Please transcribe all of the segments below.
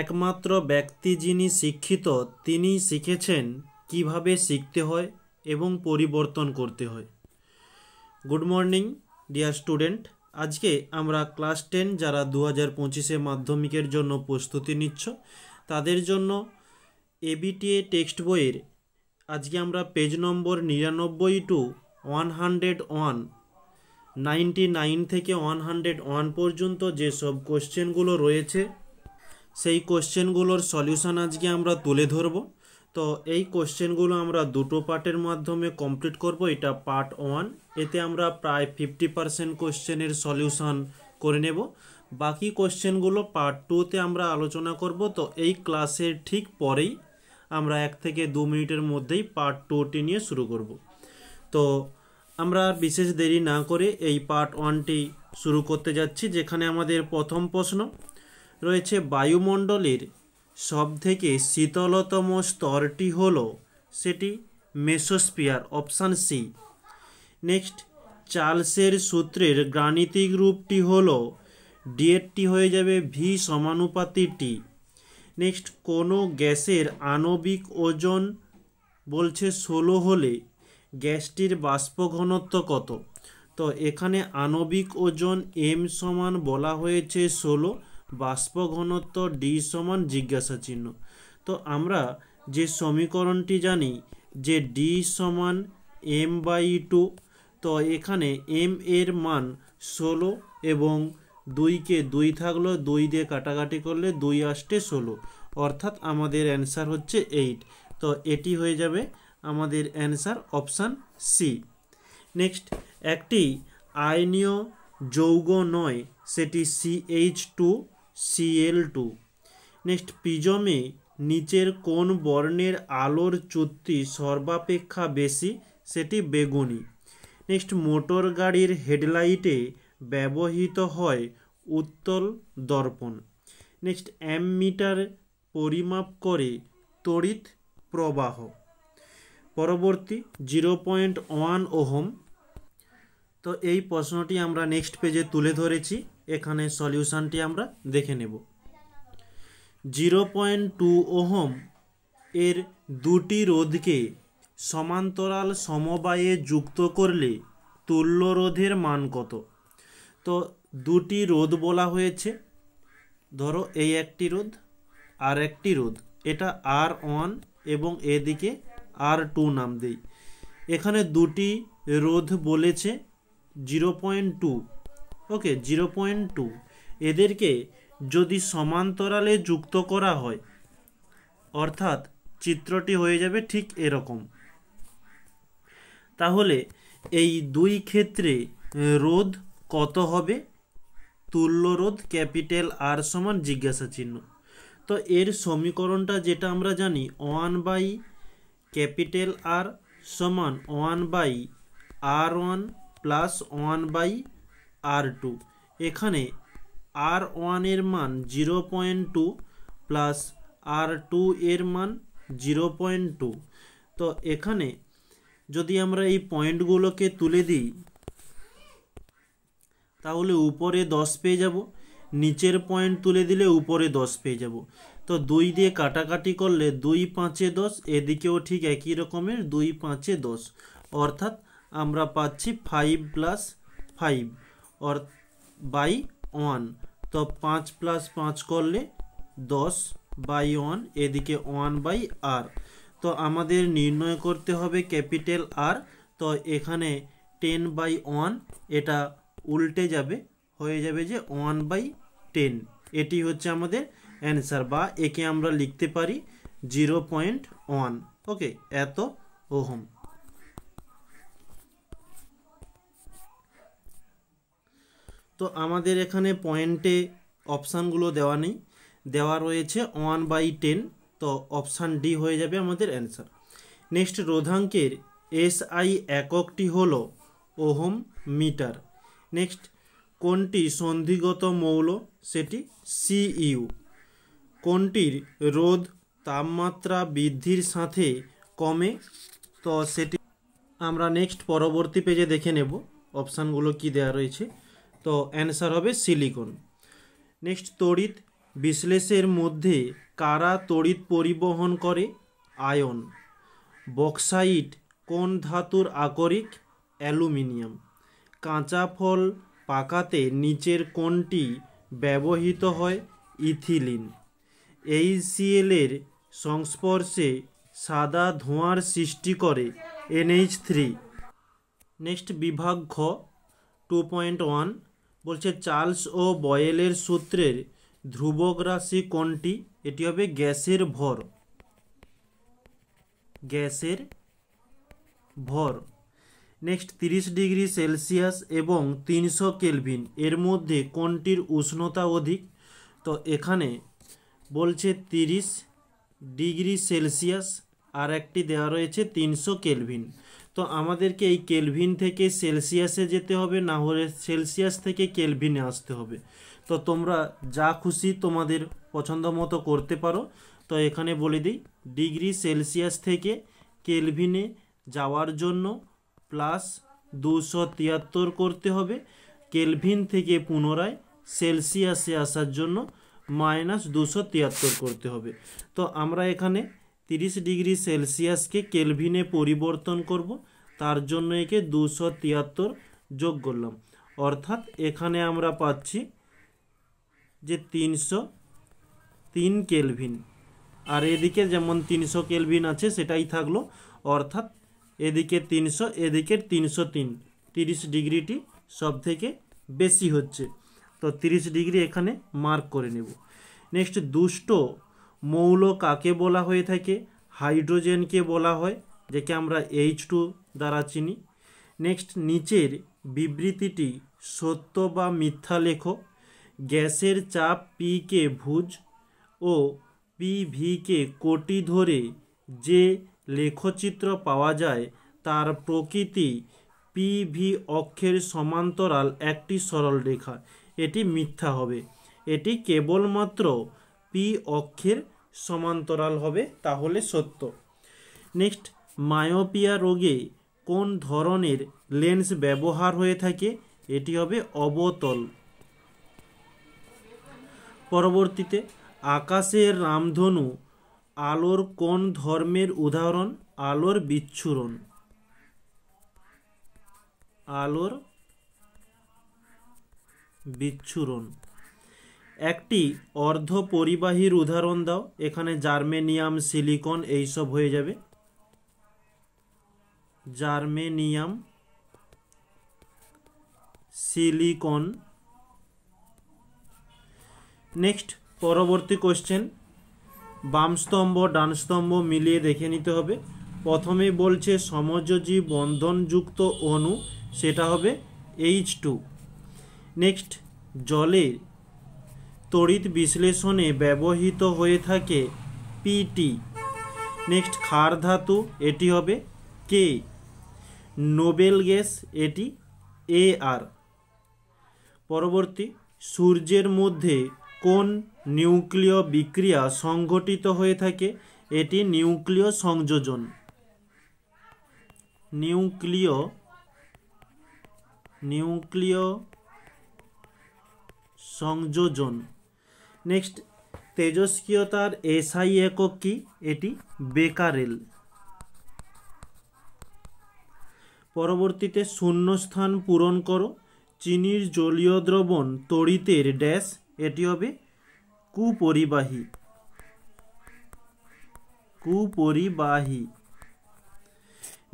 একমাত্র ব্যক্তি যিনি শিক্ষিত তিনি শিখেছেন কিভাবে শিখতে হয় এবং পরিবর্তন করতে হয়। গুড মর্নিং ডিয়ার স্টুডেন্ট, আজকে আমরা ক্লাস 10 যারা 2025 মাধ্যমিকের জন্য প্রস্তুতি নিচ্ছ তাদের জন্য এবিটিএ টেক্সট বইয়ের আজকে আমরা পেজ নম্বর 99 টু 101 99 থেকে 101 পর্যন্ত যেসব কোশ্চেনগুলো রয়েছে সেই কোশ্চেনগুলোর সলিউশন আজকে আমরা তুলে ধরব। তো এই কোশ্চেনগুলো আমরা দুটো পার্টের মাধ্যমে কমপ্লিট করব। এটা পার্ট 1, এতে আমরা প্রায় 50% কোশ্চেনের সলিউশন করে নেব। বাকি কোশ্চেনগুলো পার্ট 2তে আমরা আলোচনা করব। তো এই ক্লাসের ঠিক পরেই আমরা 1 থেকে 2 মিনিটের মধ্যেই পার্ট 2টি নিয়ে শুরু করব। তো আমরা বিশেষ দেরি না করে এই পার্ট 1টি শুরু করতে যাচ্ছি, যেখানে আমাদের প্রথম প্রশ্ন রয়েছে বায়ুমণ্ডলের সবথেকে শীতলতম স্তরটি হলো, সেটি মেসোস্ফিয়ার, অপশান সি। নেক্সট, চার্লসের সূত্রের গাণিতিক রূপটি হলো, ডিএটি হয়ে যাবে ভি সমানুপাতি টি। নেক্সট, কোনো গ্যাসের আণবিক ওজন বলছে 16 হলে গ্যাসটির বাষ্প ঘনত্ব কত? তো এখানে আণবিক ওজন এম সমান বলা হয়েছে 16, বাষ্প ঘনত্ব ডি সমান জিজ্ঞাসা চিহ্ন। তো আমরা যে সমীকরণটি জানি যে ডি সমান m/2, তো এখানে m এর মান 16 এবং 2কে 2 থাকলো, 2 দিয়ে কাটাকাটি করলে 2 আসতে 16, অর্থাৎ আমাদের অ্যান্সার হচ্ছে 8। তো এটি হয়ে যাবে আমাদের অ্যান্সার, অপশান সি। নেক্সট, একটি আয়নীয় যৌগ নয়, সেটি CH2Cl2। নেক্সট, প্রিজমে নিচের কোন বর্ণের আলোর চ্যুতি সর্বাপেক্ষা বেশি, সেটি বেগুনি। নেক্সট, মোটর গাড়ির হেডলাইটে ব্যবহৃত হয় উত্তল দর্পণ। নেক্সট, অ্যামমিটার পরিমাপ করে তড়িৎ প্রবাহ। পরবর্তী 0.1 ওহম। তো এই প্রশ্নটি আমরা নেক্সট পেজে তুলে ধরেছি, এখানে সলিউশনটি আমরা দেখে নেব। 0.2 ওহম এর দুটি রোধকে সমান্তরাল সমবায়ে যুক্ত করলে তুল্য রোধের মান কত? তো দুটি রোধ বলা হয়েছে, ধরো এই একটি রোধ আর একটি রোধ, এটা R1 এবং এদিকে R2 নাম দেই। এখানে দুটি রোধ বলেছে 0.2, ওকে 0.2, এদেরকে যদি সমান্তরালে যুক্ত করা হয়, অর্থাৎ চিত্রটি হয়ে যাবে ঠিক এরকম, তাহলে এই দুই ক্ষেত্রে রোধ কত হবে? তুল্য রোধ ক্যাপিটাল আর সমান জিজ্ঞাসা চিহ্ন। তো এর সমীকরণটা যেটা আমরা জানি, 1/ক্যাপিটাল আর সমান 1/R1 প্লাস 1/R2। এখানে R1 এর মান 0.2 প্লাস R2 এর মান 0.2। তো এখানে যদি আমরা এই পয়েন্টগুলোকে তুলে দিই তাহলে উপরে 10 পেয়ে যাব, নিচের পয়েন্ট তুলে দিলে উপরে 10 পেয়ে যাব। তো 2 দিয়ে কাটাকাটি করলে 2 5 10, এদিকেও ঠিক একই রকমের 2 5 10, অর্থাৎ আমরা পাচ্ছি 5 প্লাস 5 বাই 1। তো 5 প্লাস 5 করলে 10/1, এদিকে 1/R। তো আমাদের নির্ণয় করতে হবে ক্যাপিটাল আর। তো এখানে 10/1 এটা উল্টে যাবে, হয়ে যাবে যে 1/10। এটি হচ্ছে আমাদের অ্যান্সার, বা একে আমরা লিখতে পারি 0.1, ওকে, এত ওহম। তো আমাদের এখানে পয়েন্টে অপশানগুলো দেওয়া নেই, দেওয়া রয়েছে 1/10, তো অপশান ডি হয়ে যাবে আমাদের অ্যান্সার। নেক্সট, রোধাঙ্কের SI এককটি হলো ওহম মিটার। নেক্সট, কোনটি সন্ধিগত মৌল, সেটি Cu। কোনটির রোধ তাপমাত্রা বৃদ্ধির সাথে কমে, তো সেটি আমরা নেক্সট পরবর্তী পেজে দেখে নেব অপশানগুলো কি দেওয়া রয়েছে। তো অ্যান্সার হবে সিলিকন। নেক্সট, তড়িৎ বিশ্লেষের মধ্যে কারা তড়িৎ পরিবহন করে? আয়ন। বক্সাইট কোন ধাতুর আকরিক? অ্যালুমিনিয়াম। কাঁচা ফল পাকাতে নিচের কোনটি ব্যবহৃত হয়? ইথিলিন। HCl এর সংস্পর্শে সাদা ধোঁয়ার সৃষ্টি করে NH3। নেক্সট বিভাগ খ 2.1 বলছে চার্লস ও বয়েলের সূত্রের ধ্রুবক রাশি কোনটি? এটি হবে গ্যাসের ভর। গ্যাসের ভর। নেক্সট 30 ডিগ্রি সেলসিয়াস এবং 300 কেলভিন এর মধ্যে কোনটির উষ্ণতা অধিক? তো এখানে বলছে 30 ডিগ্রি সেলসিয়াস আর একটি দেওয়া রয়েছে 300 কেলভিন। তো আমাদেরকে এই কেলভিন থেকে সেলসিয়াসে যেতে হবে, না হলে সেলসিয়াস থেকে কেলভিনে আসতে হবে। তো তোমরা যা খুশি তোমাদের পছন্দ মতো করতে পারো। তো এখানে বলে দিই, ডিগ্রি সেলসিয়াস থেকে কেলভিনে যাওয়ার জন্য প্লাস 273 করতে হবে, কেলভিন থেকে পুনরায় সেলসিয়াসে আসার জন্য মাইনাস 273 করতে হবে। তো আমরা এখানে 30 ডিগ্রি সেলসিয়াসকে কেলভিনে পরিবর্তন করব, তার জন্য একে 273 যোগ করলাম, অর্থাৎ এখানে আমরা পাচ্ছি যে 303 কেলভিন। আর এদিকে যেমন 300 কেলভিন আছে সেটাই থাকলো, অর্থাৎ এদিকে 300 এদিকে 303, 30 ডিগ্রিটি সব থেকে বেশি হচ্ছে। তো 30 ডিগ্রি এখানে মার্ক করে নেব। নেক্সট দুষ্ট মৌল কাকে বলা হয়ে থাকে? হাইড্রোজেনকে বলা হয়, যাকে আমরা H2 দ্বারা চিনি। নেক্সট নিচের বিবৃতিটি সত্য বা মিথ্যা লেখো। গ্যাসের চাপ P কে ভুজ ও PV কে কোটি ধরে যে লেখচিত্র পাওয়া যায় তার প্রকৃতি PV অক্ষের সমান্তরাল একটি সরল রেখা। এটি মিথ্যা হবে, এটি কেবলমাত্র P অক্ষের সমান্তরাল হবে, তাহলে সত্য। নেক্সট মায়োপিয়া রোগে কোন ধরনের লেন্স ব্যবহার হয়ে থাকে? এটি হবে অবতল। পরবর্তীতে আকাশের রামধনু আলোর কোন ধর্মের উদাহরণ? আলোর বিচ্ছুরণ। আলোর বিচ্ছুরণ। একটি অর্ধ পরিবাহীর উদাহরণ দাও। এখানে জার্মেনিয়াম, সিলিকন এইসব হয়ে যাবে। Germanium, silicon. নেক্সট পরবর্তী কোশ্চেন, বাম স্তম্ভ ডান স্তম্ভ মিলিয়ে দেখে নিতে হবে। প্রথমে বলছে সমযোজী বন্ধনযুক্ত অণু, সেটা হবে H2। নেক্সট জলের তড়িৎ বিশ্লেষণে ব্যবহৃত হয়ে থাকে PT। নেক্সট ক্ষার ধাতু, এটি হবে K। নোবেল গ্যাস, এটি Ar। পরবর্তী, সূর্যের মধ্যে কোন নিউক্লিয় বিক্রিয়া সংঘটিত হয়ে থাকে? এটি নিউক্লিয় সংযোজন। নিউক্লিয় সংযোজন। নেক্সট তেজস্ক্রিয়তার SI একক কি? এটি বেকারেল। পরবর্তীতে শূন্যস্থান পূরণ করো। চিনির জলীয় দ্রবণ তড়িতের ড্যাশ, এটি হবে কুপরিবাহী।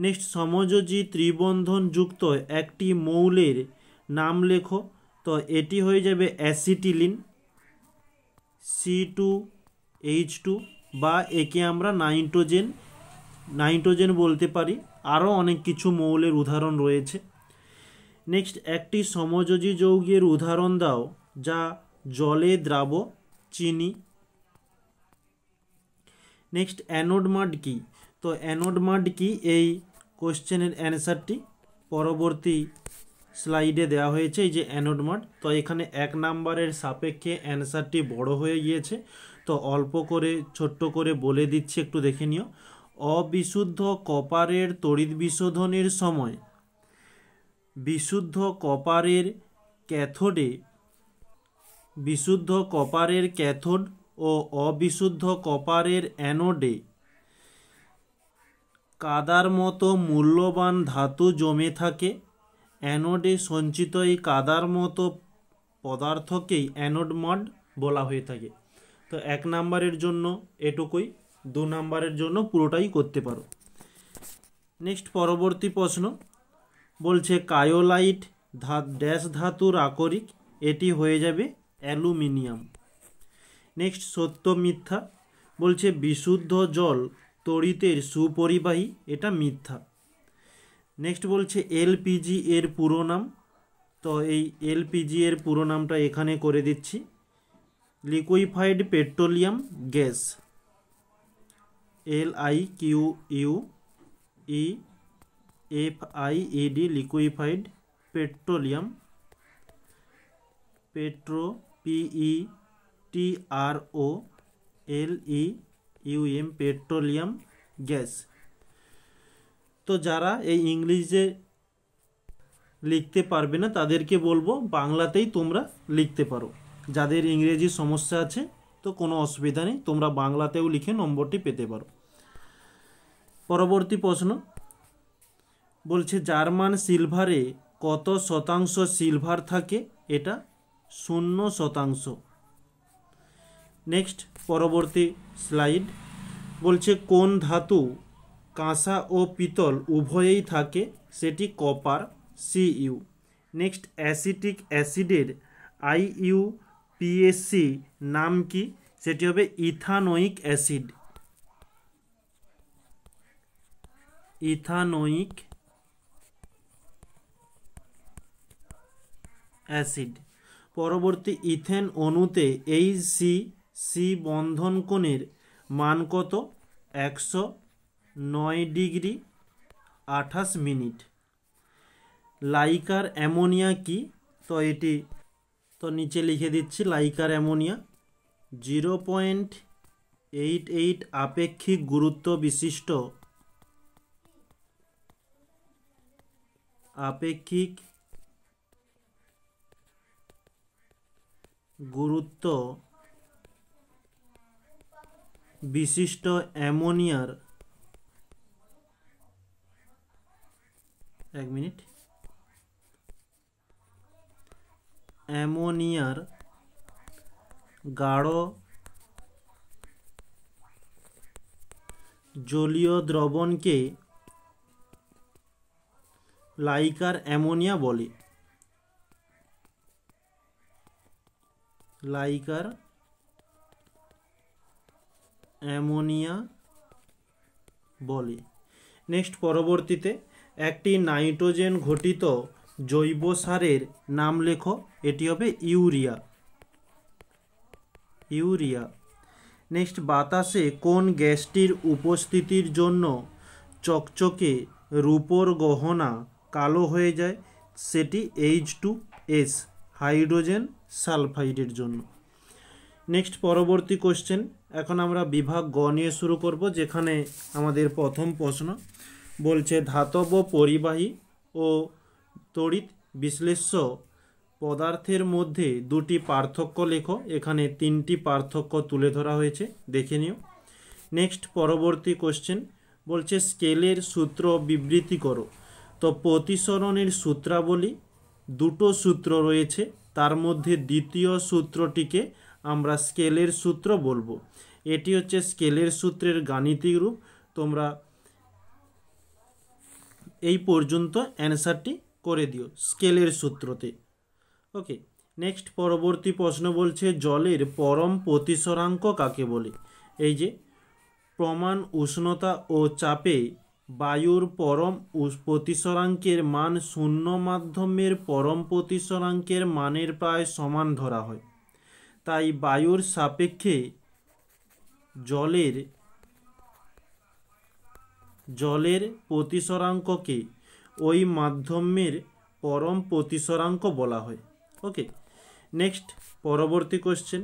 নেক্সট সমযোজী ত্রিবন্ধন যুক্ত একটি মৌলের নাম লেখো। তো এটি হয়ে যাবে অ্যাসিটিলিন, C2H2, বা একে আমরা নাইট্রোজেন বলতে পারি। আরও অনেক কিছু মৌলের উদাহরণ রয়েছে। নেক্সট একটি সমযোজী যৌগের উদাহরণ দাও যা জলে দ্রাব্য। চিনি। নেক্সট অ্যানোড মাড কি? তো অ্যানোড মাড কি, এই কোশ্চেনের অ্যান্সারটি পরবর্তী স্লাইডে দেওয়া হয়েছে। এই যে অ্যানোড মাড, তো এখানে 1 নাম্বারের সাপেক্ষে অ্যান্সারটি বড় হয়ে গিয়েছে, তো অল্প করে ছোট্ট করে বলে দিচ্ছি, একটু দেখে নিও। অবিশুদ্ধ কপারের তড়িৎ বিশোধনের সময় বিশুদ্ধ কপারের ক্যাথোডে বিশুদ্ধ কপারের ক্যাথোড ও অবিশুদ্ধ কপারের অ্যানোডে কাদার মতো মূল্যবান ধাতু জমে থাকে। অ্যানোডে সঞ্চিত এই কাদার মতো পদার্থকেই অ্যানোড মাড বলা হয়ে থাকে। তো 1 নাম্বারের জন্য এটুকুই, 2 নাম্বারের জন্য পুরোটাই করতে পারো। নেক্সট পরবর্তী প্রশ্ন বলছে কায়োলাইট ড্যাশ ধাতুর আকরিক, এটি হয়ে যাবে অ্যালুমিনিয়াম। নেক্সট সত্য মিথ্যা বলছে বিশুদ্ধ জল তড়িতের সুপরিবাহী, এটা মিথ্যা। নেক্সট বলছে এলপিজি এর পুরো নাম, তো এই এলপিজি এর পুরো নামটা এখানে করে দিচ্ছি, liquefied petroleum gas, LIQUEFIED liquefied petroleum, PETROLEUM petroleum gas. তো যারা এই ইংলিশে লিখতে পারবে না তাদেরকে বলবো বাংলাতেই তোমরা লিখতে পারো। যাদের ইংরেজি সমস্যা আছে তো কোনো অসুবিধা নেই, তোমরা বাংলাতেও লিখে নম্বরটি পেতে পারো। পরবর্তী প্রশ্ন বলছে জার্মান সিলভারে কত শতাংশ সিলভার থাকে, এটা 0%। নেক্সট পরবর্তী স্লাইড বলছে কোন ধাতু কাঁসা ও পিতল উভয়েই থাকে, সেটি কপার, Cu। নেক্সট অ্যাসিটিক অ্যাসিডের IUPAC নাম কি, সেটি হবে ইথানোয়িক অ্যাসিড, ইথানোয়িক অ্যাসিড। পরবর্তী ইথেন অণুতে HCC বন্ধন কোণের মান কত, 109 ডিগ্রি 28 মিনিট। লাইকার অ্যামোনিয়া কি, তো এটি তো নিচে লিখে দিচ্ছি, লাইকার অ্যামোনিয়া 0.88 আপেক্ষিক গুরুত্ব বিশিষ্ট, আপেক্ষিক গুরুত্ব বিশিষ্ট অ্যামোনিয়ার, 1 মিনিট, অ্যামোনিয়ার গাঢ় জলীয় দ্রবণকে লাইকার অ্যামোনিয়া বলে, লাইকার অ্যামোনিয়া বলে। নেক্সট পরবর্তীতে একটি নাইট্রোজেন ঘটিত জৈব সারের নাম লেখো, এটি হবে ইউরিয়া, ইউরিয়া। নেক্সট বাতাসে কোন গ্যাসটির উপস্থিতির জন্য চকচকে রূপোর গহনা কালো হয়ে যায়, সেটি H2S হাইড্রোজেন সালফাইডের জন্য। নেক্সট পরবর্তী কোশ্চেন, এখন আমরা বিভাগ গ নিয়ে শুরু করব, যেখানে আমাদের প্রথম প্রশ্ন বলছে ধাতব পরিবাহী ও তড়িৎ বিশ্লেষ্য পদার্থের মধ্যে দুটি পার্থক্য লেখো। এখানে 3টি পার্থক্য তুলে ধরা হয়েছে, দেখে নিও। নেক্সট পরবর্তী কোশ্চেন বলছে স্কেলের সূত্র বিবৃতি করো। তো প্রতিসরণের সূত্রাবলী 2টো সূত্র রয়েছে, তার মধ্যে দ্বিতীয় সূত্রটিকে আমরা স্কেলের সূত্র বলবো। এটি হচ্ছে স্কেলের সূত্রের গাণিতিক রূপ। তোমরা এই পর্যন্ত অ্যান্সারটি করে দিও স্কেলের সূত্রতে। ওকে, নেক্সট পরবর্তী প্রশ্ন বলছে জলের পরম প্রতিসরাঙ্ক কাকে বলে। এই যে প্রমাণ উষ্ণতা ও চাপে বায়ুর পরম প্রতিসরাঙ্কের মান শূন্য মাধ্যমের পরম প্রতিসরাঙ্কের মানের প্রায় সমান ধরা হয়, তাই বায়ুর সাপেক্ষে জলের প্রতিসরাঙ্ককে ওই মাধ্যমের পরম প্রতিসরাঙ্ক বলা হয়। ওকে, নেক্সট পরবর্তী কোশ্চেন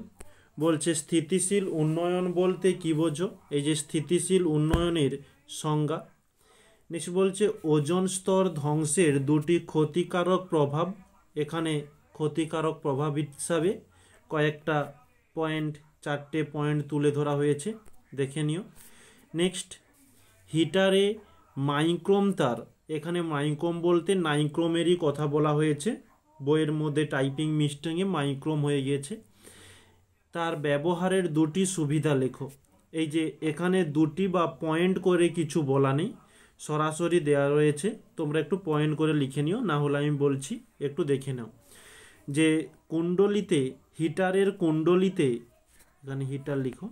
বলছে স্থিতিশীল উন্নয়ন বলতে কি বোঝো। এই যে স্থিতিশীল উন্নয়নের সংজ্ঞা। নেক্সট বলছে ওজোন স্তর ধ্বংসের 2টি ক্ষতিকারক প্রভাব। এখানে ক্ষতিকারক প্রভাব হিসাবে কয়েকটা পয়েন্ট, 4টে পয়েন্ট তুলে ধরা হয়েছে, দেখে নিও। নেক্সট, হিটারে মাইক্রোম তার, এখানে মাইক্রোম বলতে নাইক্রোমেরই কথা বলা হয়েছে, বইয়ের মধ্যে টাইপিং মিস্টেকে মাইক্রোম হয়ে গিয়েছে। তার ব্যবহারের দুটি সুবিধা লেখো। এই যে এখানে দুটি বা পয়েন্ট করে কিছু বলা নেই, সরাসরি দেওয়া রয়েছে, তোমরা একটু পয়েন্ট করে লিখে নিও, না হলে আমি বলছি একটু দেখে নাও। যে কুণ্ডলিতে, হিটারের কুণ্ডলিতে, এখানে হিটার লিখো,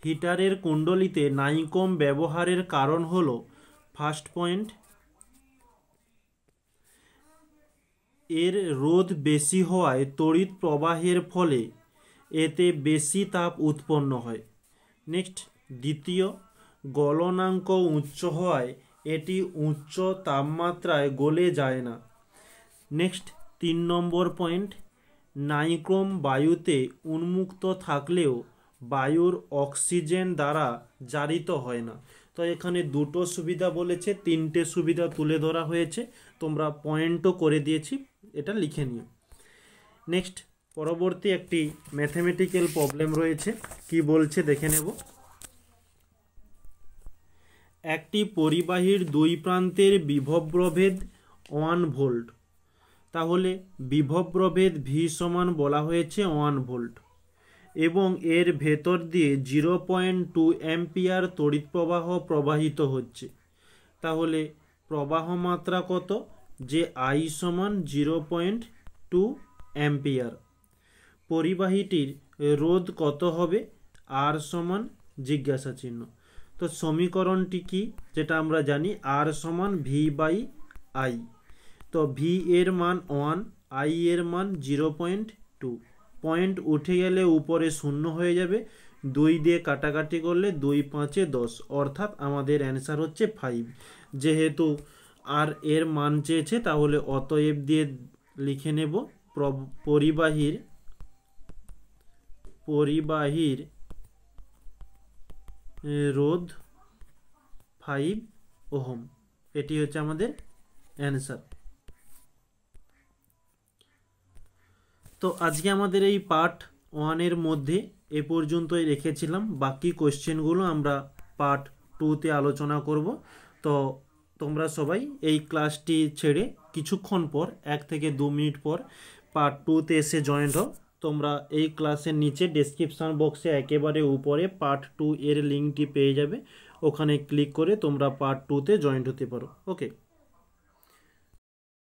হিটারের কুণ্ডলিতে নাইক্রোম ব্যবহারের কারণ হলো, ফার্স্ট পয়েন্ট, এর রোধ বেশি হওয়ায় তড়িৎ প্রবাহের ফলে এতে বেশি তাপ উৎপন্ন হয়। নেক্সট, দ্বিতীয়, গলনাঙ্ক উচ্চ হওয়ায় এটি উচ্চ তাপমাত্রায় গলে যায় না। নেক্সট, 3 নম্বর পয়েন্ট, নাইক্রোম বায়ুতে উন্মুক্ত থাকলেও বায়ুর অক্সিজেন দ্বারা জারিত হয় না। তো এখানে দুটো সুবিধা বলেছে, 3টে সুবিধা তুলে ধরা হয়েছে, তোমরা পয়েন্টও করে দিয়েছি, এটা লিখে নিও। নেক্সট, পরবর্তী একটি ম্যাথমেটিক্যাল প্রবলেম রয়েছে, কি বলছে দেখে নেব। একটি পরিবাহীর দুই প্রান্তের বিভব প্রভেদ 1 ভোল্ট, তাহলে বিভব প্রভেদ ভি সমান বলা হয়েছে 1 ভোল্ট, এবং এর ভেতর দিয়ে 0.2 অ্যাম্পিয়ার তড়িৎ প্রবাহ প্রবাহিত হচ্ছে। তাহলে প্রবাহ মাত্রা কত? যে আই সমান 0.2 অ্যাম্পিয়ার। পরিবাহীটির রোধ কত হবে? আর সমান জিজ্ঞাসা চিহ্ন। তো সমীকরণটি কি, যেটা আমরা জানি, আর সমান ভি বাই আই। তো ভি এর মান 1, আই এর মান 0.2, পয়েন্ট উঠে গেলে উপরে 0 হয়ে যাবে, 2 দিয়ে কাটাকাটি করলে 2 5 10, অর্থাৎ আমাদের অ্যান্সার হচ্ছে 5। যেহেতু আর এর মান চেয়েছে, তাহলে অতএব দিয়ে লিখে নেব পরিবাহীর রোধ 5 ওহম। এটি হচ্ছে আমাদের অ্যান্সার। তো আজকে আমাদের এই পার্ট 1-এর মধ্যে এ পর্যন্তই রেখেছিলাম, বাকি কোশ্চেনগুলো আমরা পার্ট 2-তে আলোচনা করব। তো তোমরা সবাই এই ক্লাসটি ছেড়ে কিছুক্ষণ পর, 1 থেকে 2 মিনিট পর পার্ট 2-তে এসে জয়েন্ট হও। তোমরা এই ক্লাসের নিচে ডেসক্রিপশান বক্সে একেবারে উপরে পার্ট 2 এর লিঙ্কটি পেয়ে যাবে, ওখানে ক্লিক করে তোমরা পার্ট 2-তে জয়েন্ট হতে পারো। ওকে।